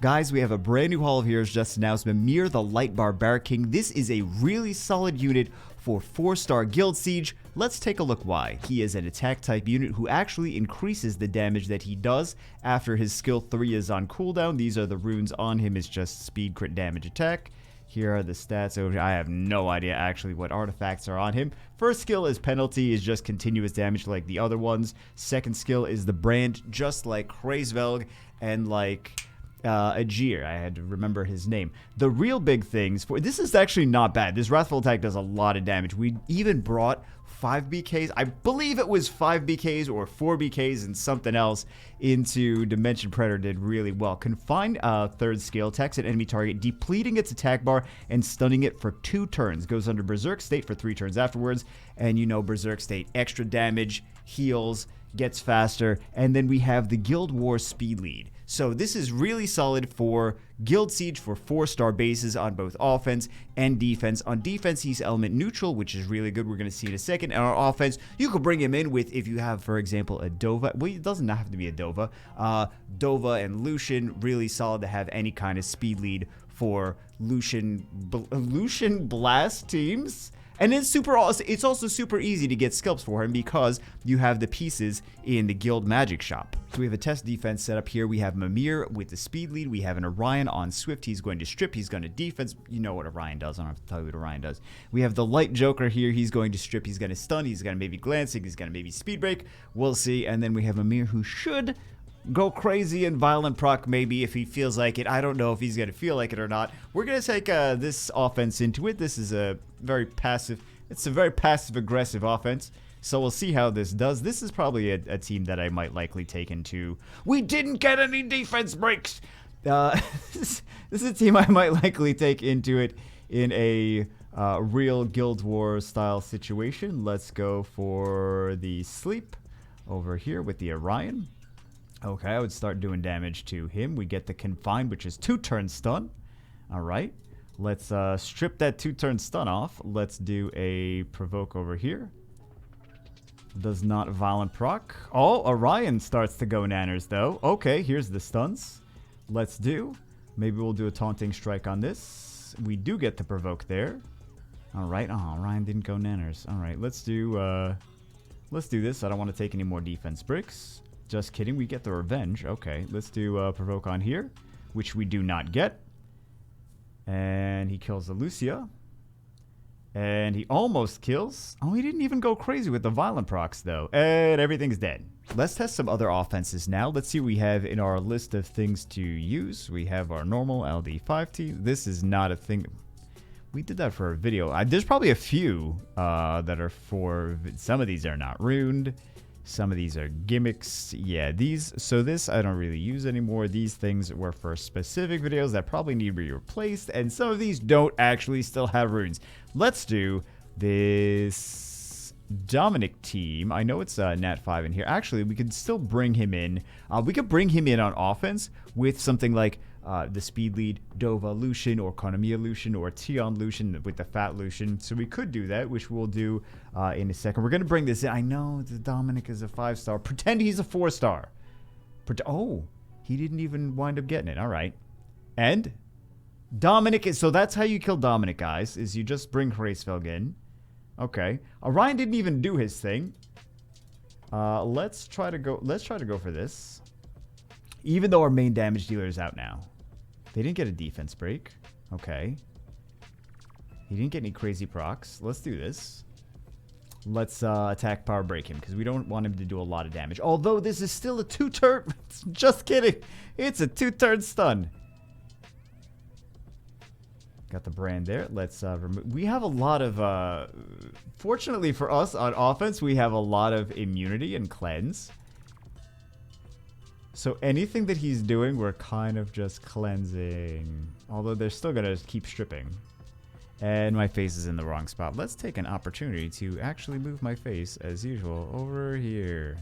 Guys, we have a brand new Hall of Heroes just announced, MIMIRR the Light Barbaric King. This is a really solid unit for 4-star Guild Siege. Let's take a look why. He is an attack type unit who actually increases the damage that he does after his skill 3 is on cooldown. These are the runes on him. It's just speed, crit, damage, attack. Here are the stats over here. I have no idea actually what artifacts are on him. First skill is penalty, is just continuous damage like the other ones. Second skill is the brand, just like Kreisvelg and like Ajir. I had to remember his name. The real big things for this is actually not bad. This Wrathful Attack does a lot of damage. We even brought 5 BKs. I believe it was 5 BKs or 4 BKs and something else into Dimension Predator. Did really well. Confine third skill, attacks an enemy target, depleting its attack bar and stunning it for 2 turns. Goes under Berserk State for 3 turns afterwards. And you know Berserk State, extra damage, heals, gets faster, and then we have the Guild Wars speed lead. So this is really solid for Guild Siege for 4-star bases on both offense and defense. On defense, he's element neutral, which is really good. We're going to see in a second. And on offense, you could bring him in with, if you have, for example, a Dova. Well, it doesn't have to be a Dova. Dova and Lucian, really solid to have any kind of speed lead for Lucian Blast teams. And it's also super easy to get sculpts for him because you have the pieces in the Guild Magic Shop. So we have a test defense set up here. We have MIMIRR with the speed lead. We have an Orion on Swift. He's going to strip. He's going to defense. You know what Orion does. I don't have to tell you what Orion does. We have the Light Joker here. He's going to strip. He's going to stun. He's going to maybe glancing. He's going to maybe speed break. We'll see. And then we have MIMIRR who should go crazy and violent proc maybe if he feels like it. I don't know if he's going to feel like it or not. We're going to take this offense into it. This is a very passive, it's a very passive-aggressive offense. So we'll see how this does. This is probably a team that I might likely take into. We didn't get any defense breaks. This is a team I might likely take into it in a real Guild Wars style situation. Let's go for the sleep over here with the Orion. Okay, I would start doing damage to him. We get the Confine, which is 2-turn stun. All right. Let's strip that 2-turn stun off. Let's do a Provoke over here. Does not violent proc. Oh, Orion starts to go nanners, though. Okay, here's the stuns. Let's do. Maybe we'll do a Taunting Strike on this. We do get the Provoke there. All right. Oh, Orion didn't go nanners. All right, let's do this. I don't want to take any more defense bricks. Just kidding, we get the Revenge. Okay, let's do Provoke on here, which we do not get. And he kills the Lucia. And he almost kills. Oh, he didn't even go crazy with the violent procs, though. And everything's dead. Let's test some other offenses now. Let's see what we have in our list of things to use. We have our normal LD5T. This is not a thing. We did that for a video. There's probably a few that are for... Some of these are not runed. Some of these are gimmicks. Yeah, so this I don't really use anymore. These things were for specific videos that probably need to be replaced. And some of these don't actually still have runes. Let's do this Dominic team. I know it's Nat 5 in here. Actually, we could still bring him in. We could bring him in on offense with something like the speed lead Dova Lucian or Konamiya Lucian or Tion Lucian with the fat Lucian. So we could do that, which we'll do in a second. We're going to bring this in. I know the Dominic is a 5-star. Pretend he's a 4-star. Oh, he didn't even wind up getting it. All right. And Dominic is... So that's how you kill Dominic, guys, is you just bring Kreisvelg in. Okay. Orion didn't even do his thing. Let's try to go for this. Even though our main damage dealer is out now. They didn't get a defense break. Okay. He didn't get any crazy procs. Let's do this. Let's attack power break him because we don't want him to do a lot of damage. Although this is still a 2-turn. Just kidding. It's a 2-turn stun. Got the brand there. Let's remove. We have a lot of... fortunately for us on offense, we have a lot of immunity and cleanse. So anything that he's doing, we're kind of just cleansing. Although they're still going to keep stripping. And my face is in the wrong spot. Let's take an opportunity to actually move my face, as usual, over here.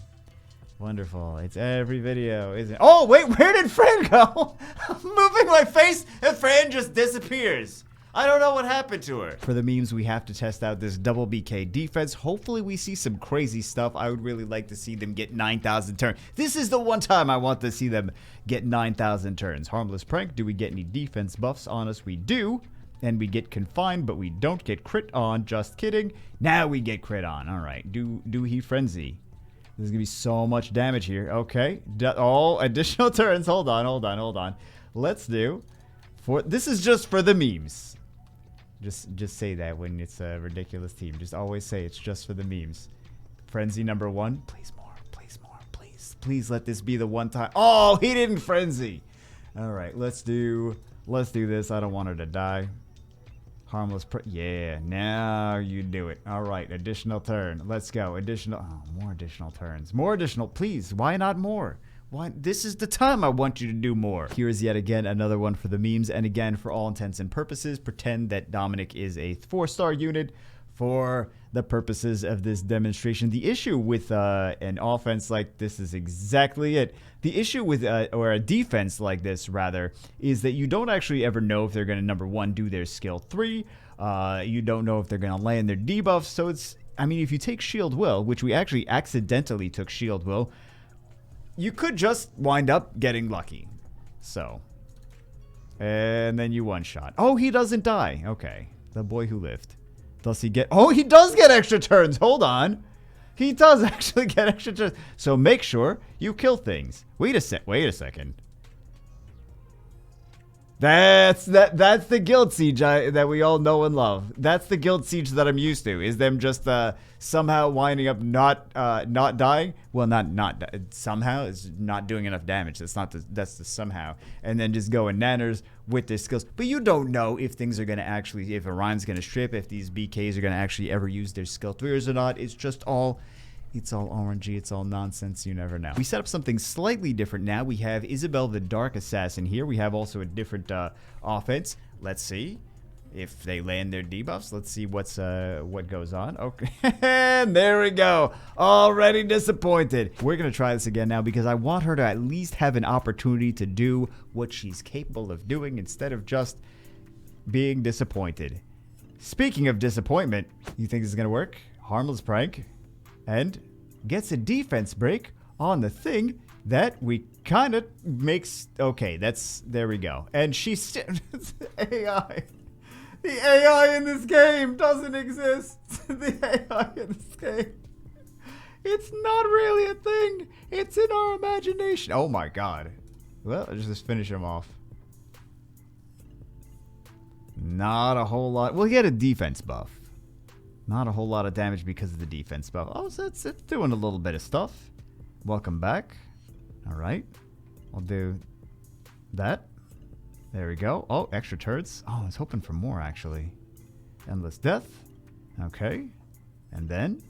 Wonderful. It's every video, isn't it? Oh, wait, where did Fran go? I'm moving my face and Fran just disappears. I don't know what happened to her. For the memes, we have to test out this double BK defense. Hopefully we see some crazy stuff. I would really like to see them get 9,000 turns. This is the one time I want to see them get 9,000 turns. Harmless prank. Do we get any defense buffs on us? We do. And we get confined, but we don't get crit on. Just kidding. Now we get crit on. All right. Do he frenzy? There's going to be so much damage here. Okay. Oh, additional turns. Hold on. Let's do... This is just for the memes. Just say that when it's a ridiculous team. Just always say it's just for the memes. Frenzy number 1. Please more. Please let this be the one time. Oh, he didn't frenzy. All right. Let's do this. I don't want her to die. Harmless. Yeah, now you do it. All right, additional turn. Let's go. Additional. Oh, more additional turns. More additional. Please, why not more? Why? This is the time I want you to do more. Here is yet again another one for the memes. And again, for all intents and purposes, pretend that Dominic is a 4-star unit for the purposes of this demonstration. The issue with an offense like this is exactly it. The issue with, or a defense like this, rather, is that you don't actually ever know if they're going to, number 1, do their skill 3. You don't know if they're going to land their debuffs. So it's, I mean, if you take Shield Will, which we actually accidentally took Shield Will, you could just wind up getting lucky. So, and then you one-shot. Oh, he doesn't die. Okay. The boy who lived. Does he get... Oh, he does get extra turns. Hold on. He does actually get extra turns. So make sure you kill things. Wait a second. That's the Guild Siege that we all know and love. That's the Guild Siege that I'm used to. Is them just somehow winding up not dying. Well, not somehow. It's not doing enough damage. That's the somehow. And then just going nanners with their skills. But you don't know if things are gonna actually, if Orion's gonna strip, if these BKs are gonna actually ever use their skill 3s or not. It's just all. It's all RNG, it's all nonsense, you never know. We set up something slightly different now. We have Isabel the Dark Assassin here. We have also a different offense. Let's see if they land their debuffs. Let's see what goes on. Okay, and there we go. Already disappointed. We're going to try this again now because I want her to at least have an opportunity to do what she's capable of doing instead of just being disappointed. Speaking of disappointment, you think this is going to work? Harmless prank. And gets a defense break on the thing that we kind of makes... Okay, there we go. And she's... AI. The AI in this game doesn't exist. The AI in this game. It's not really a thing. It's in our imagination. Oh my god. Well, let's just finish him off. Not a whole lot. Well, he had a defense buff. Not a whole lot of damage because of the defense buff. Oh, so it's doing a little bit of stuff. Welcome back. All right. I'll do that. There we go. Oh, extra turds. Oh, I was hoping for more, actually. Endless Death. Okay. And then...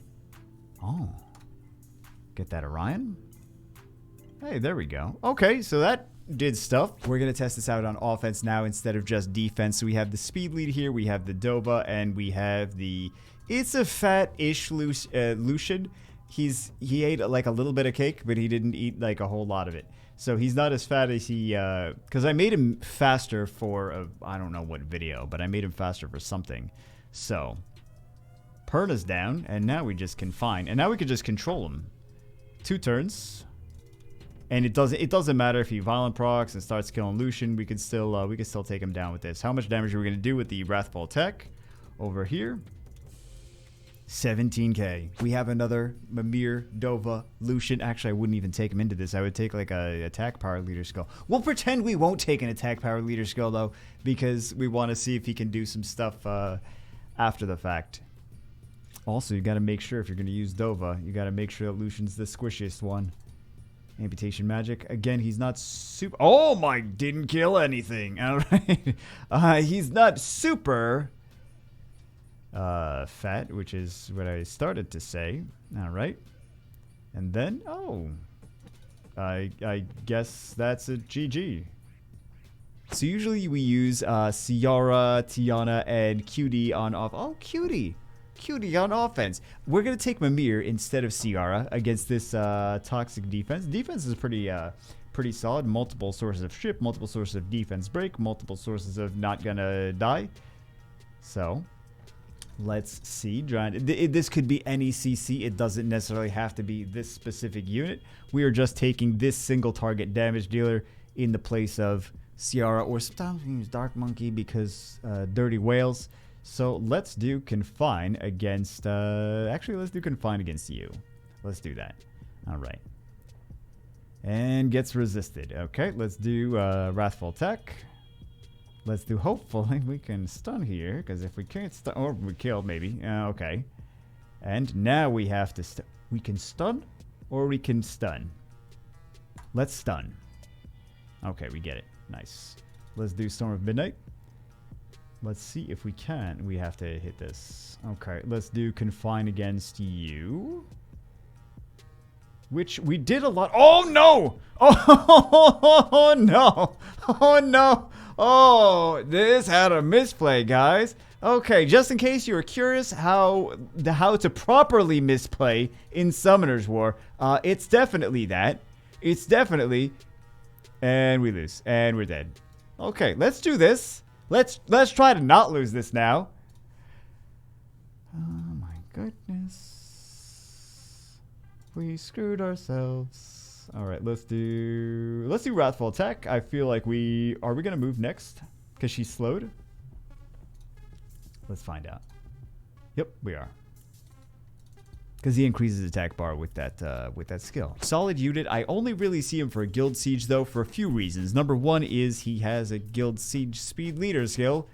Oh. Get that Orion. Hey, there we go. Okay, so that did stuff. We're going to test this out on offense now instead of just defense. So we have the speed lead here. We have the Dova. And we have the... It's a fat-ish Lucian. He ate like a little bit of cake, but he didn't eat like a whole lot of it. So he's not as fat as he... Because I made him faster for... I don't know what video, but I made him faster for something. So... Perna's down, and now we just confine. And now we can just control him. 2 turns. And it doesn't matter if he violent procs and starts killing Lucian. We can still take him down with this. How much damage are we going to do with the Wrathful Tech? Over here. 17k. We have another Mimir, Dova, Lucian. Actually, I wouldn't even take him into this. I would take like a attack power leader skill. We'll pretend we won't take an attack power leader skill though, because we want to see if he can do some stuff after the fact. Also, you got to make sure if you're going to use Dova, you got to make sure that Lucian's the squishiest one. Amputation magic. Again, he's not super... Oh my, didn't kill anything. All right. He's not super... fat, which is what I started to say. All right. And then, oh, I guess that's a GG. So usually we use Ciara, Tiana, and Cutie on off. Oh, Cutie on offense. We're gonna take Mimir instead of Ciara against this toxic defense. Defense is pretty solid. Multiple sources of strip, multiple sources of defense break, multiple sources of not gonna die. So let's see. This could be any CC. It doesn't necessarily have to be this specific unit. We are just taking this single target damage dealer in the place of Ciara, or sometimes we use Dark Monkey because Dirty Whales. So let's do Confine against... actually, let's do Confine against you. Let's do that. All right. And gets resisted. Okay, let's do Wrathful Tech. Let's do, hopefully we can stun here, because if we can't stun, or we kill maybe. Okay. And now we have to we can stun, or we can stun. Let's stun. Okay, we get it. Nice. Let's do Storm of Midnight. Let's see if we can. We have to hit this. Okay, let's do Confine against you. Which we did a lot. Oh no! Oh no! Oh no! Oh, this had a misplay, guys. Okay, just in case you were curious how to properly misplay in Summoner's War, it's definitely that. It's definitely, and we lose, and we're dead. Okay, let's do this. Let's try to not lose this now. Oh my goodness, we screwed ourselves. All right, let's do Wrathful Attack. I feel like are we gonna move next because she's slowed? Let's find out. Yep, we are. Because he increases attack bar with that skill. Solid unit. I only really see him for a Guild Siege though for a few reasons. Number one is he has a Guild Siege Speed Leader skill.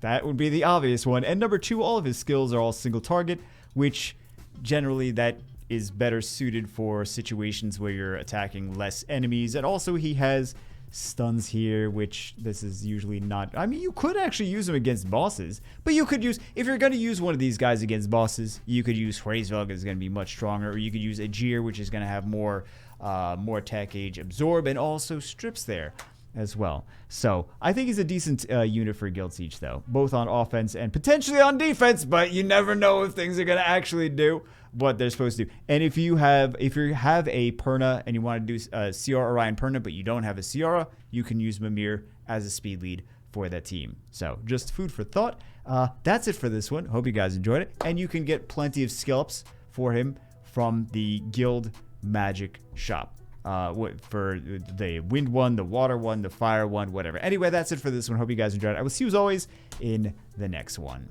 That would be the obvious one. And number two, all of his skills are all single target, which generally that is better suited for situations where you're attacking less enemies. And also he has stuns here, which this is usually not. I mean, you could actually use them against bosses, but you could use, if you're going to use one of these guys against bosses, you could use Hraesvelg, is going to be much stronger, or you could use Aegir, which is going to have more attack gauge absorb, and also strips there as well. So I think he's a decent unit for Guild Siege though, both on offense and potentially on defense, but you never know if things are going to actually do what they're supposed to do. And if you have a Perna and you want to do CR Orion Perna, but you don't have a Ciara, you can use Mimir as a speed lead for that team. So just food for thought. That's it for this one. Hope you guys enjoyed it. And you can get plenty of skill ups for him from the Guild Magic shop. For the wind one, the water one, the fire one, whatever. Anyway, that's it for this one. Hope you guys enjoyed it. I will see you as always in the next one.